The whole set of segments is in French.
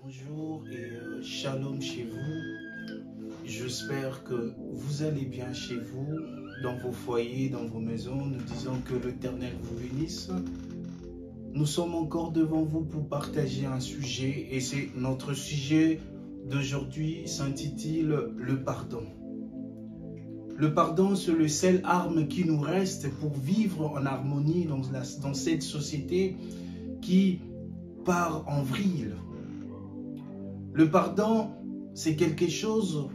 Bonjour et shalom chez vous. J'espère que vous allez bien chez vous, dans vos foyers, dans vos maisons. Nous disons que l'Éternel vous bénisse. Nous sommes encore devant vous pour partager un sujet et c'est notre sujet d'aujourd'hui s'intitule le pardon. Le pardon, c'est le seul arme qui nous reste pour vivre en harmonie dans cette société qui part en vrille. Le pardon, c'est quelque chose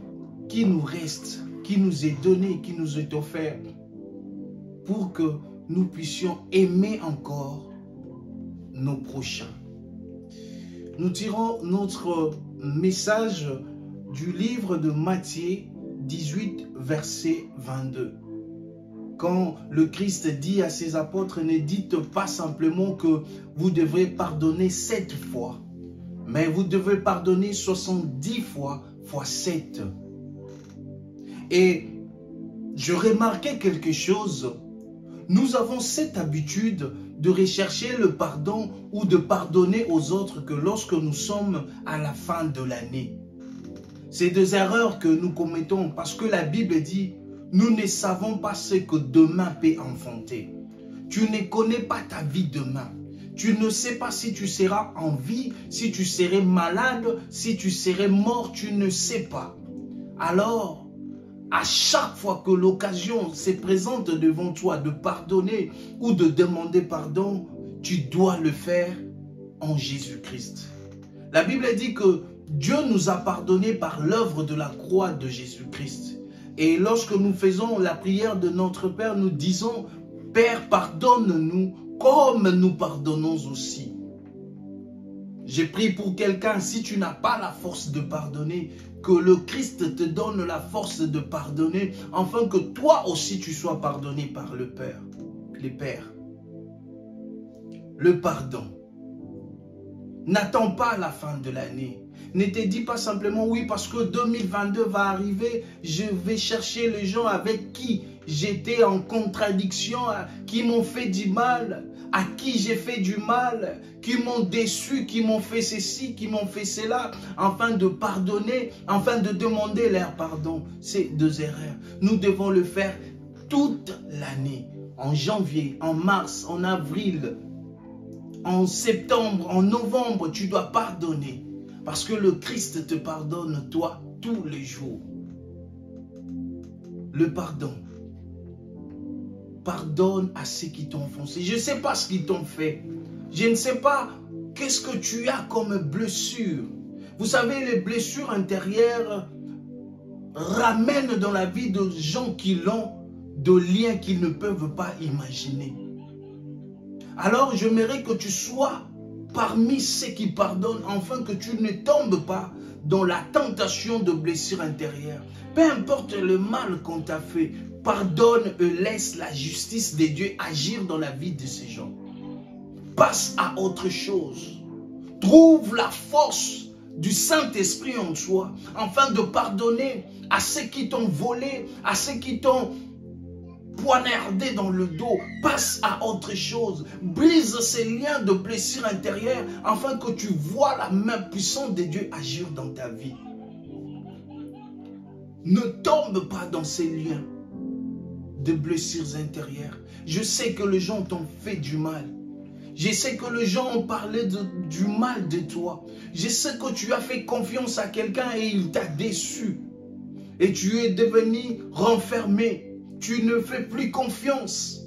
qui nous reste, qui nous est donné, qui nous est offert pour que nous puissions aimer encore nos prochains. Nous tirons notre message du livre de Matthieu 18, verset 22. Quand le Christ dit à ses apôtres, ne dites pas simplement que vous devrez pardonner 7 fois, mais vous devez pardonner 70 fois, fois 7. Et je remarquais quelque chose. Nous avons cette habitude de rechercher le pardon ou de pardonner aux autres que lorsque nous sommes à la fin de l'année. C'est des erreurs que nous commettons parce que la Bible dit « Nous ne savons pas ce que demain peut enfanter ». Tu ne connais pas ta vie demain. Tu ne sais pas si tu seras en vie, si tu serais malade, si tu serais mort, tu ne sais pas. Alors, à chaque fois que l'occasion se présente devant toi de pardonner ou de demander pardon, tu dois le faire en Jésus-Christ. La Bible dit que Dieu nous a pardonné par l'œuvre de la croix de Jésus-Christ. Et lorsque nous faisons la prière de notre Père, nous disons « Père, pardonne-nous comme nous pardonnons aussi ». J'ai prié pour quelqu'un, si tu n'as pas la force de pardonner, que le Christ te donne la force de pardonner, afin que toi aussi tu sois pardonné par le Père, les Pères. Le pardon. N'attends pas la fin de l'année. Ne te dis pas simplement oui parce que 2022 va arriver, je vais chercher les gens avec qui j'étais en contradiction, qui m'ont fait du mal, à qui j'ai fait du mal, qui m'ont déçu, qui m'ont fait ceci, qui m'ont fait cela, afin de pardonner, afin de demander leur pardon. C'est 2 erreurs. Nous devons le faire toute l'année, en janvier, en mars, en avril, en septembre, en novembre, tu dois pardonner. Parce que le Christ te pardonne, toi, tous les jours. Le pardon. Pardonne à ceux qui t'ont offensé. Je ne sais pas ce qu'ils t'ont fait. Je ne sais pas qu'est-ce que tu as comme blessure. Vous savez, les blessures intérieures ramènent dans la vie de gens qui l'ont de liens qu'ils ne peuvent pas imaginer. Alors, j'aimerais que tu sois parmi ceux qui pardonnent, afin que tu ne tombes pas dans la tentation de blessures intérieures. Peu importe le mal qu'on t'a fait, pardonne et laisse la justice de Dieu agir dans la vie de ces gens. Passe à autre chose. Trouve la force du Saint-Esprit en toi, afin de pardonner à ceux qui t'ont volé, à ceux qui t'ont poignardé dans le dos. Passe à autre chose. Brise ces liens de blessures intérieures afin que tu vois la main puissante de Dieu agir dans ta vie. Ne tombe pas dans ces liens de blessures intérieures. Je sais que les gens t'ont fait du mal. Je sais que les gens ont parlé du mal de toi. Je sais que tu as fait confiance à quelqu'un et il t'a déçu. Et tu es devenu renfermé. Tu ne fais plus confiance.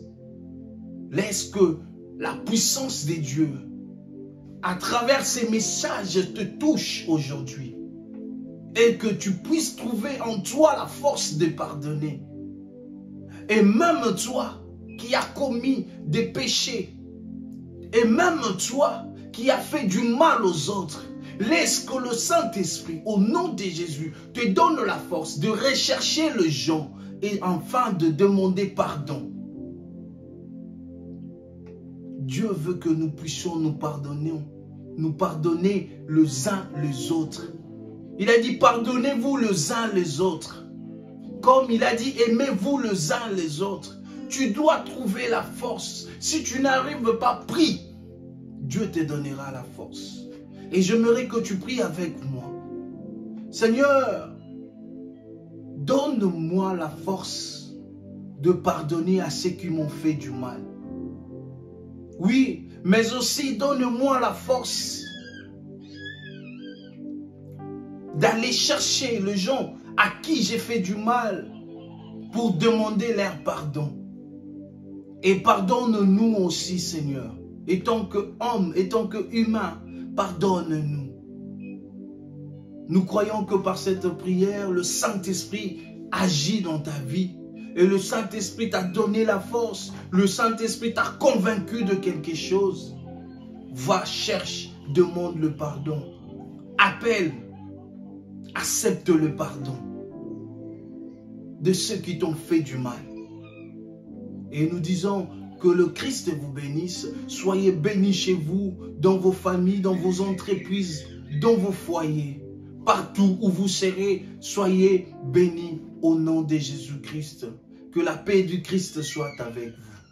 Laisse que la puissance de Dieu, à travers ces messages, te touche aujourd'hui. Et que tu puisses trouver en toi la force de pardonner. Et même toi qui as commis des péchés, et même toi qui as fait du mal aux autres, laisse que le Saint-Esprit, au nom de Jésus, te donne la force de rechercher les gens et enfin de demander pardon. Dieu veut que nous puissions nous pardonner les uns les autres. Il a dit pardonnez-vous les uns les autres. Comme il a dit aimez-vous les uns les autres. Tu dois trouver la force. Si tu n'arrives pas, prie. Dieu te donnera la force. Et j'aimerais que tu pries avec moi. Seigneur, donne-moi la force de pardonner à ceux qui m'ont fait du mal. Oui, mais aussi donne-moi la force d'aller chercher les gens à qui j'ai fait du mal pour demander leur pardon. Et pardonne-nous aussi, Seigneur. Et tant qu'homme, et tant qu'humain, pardonne-nous. Nous croyons que par cette prière, le Saint-Esprit agit dans ta vie. Et le Saint-Esprit t'a donné la force. Le Saint-Esprit t'a convaincu de quelque chose. Va, cherche, demande le pardon. Appelle, accepte le pardon de ceux qui t'ont fait du mal. Et nous disons que le Christ vous bénisse. Soyez bénis chez vous, dans vos familles, dans vos entreprises, dans vos foyers. Partout où vous serez, soyez bénis au nom de Jésus-Christ. Que la paix du Christ soit avec vous.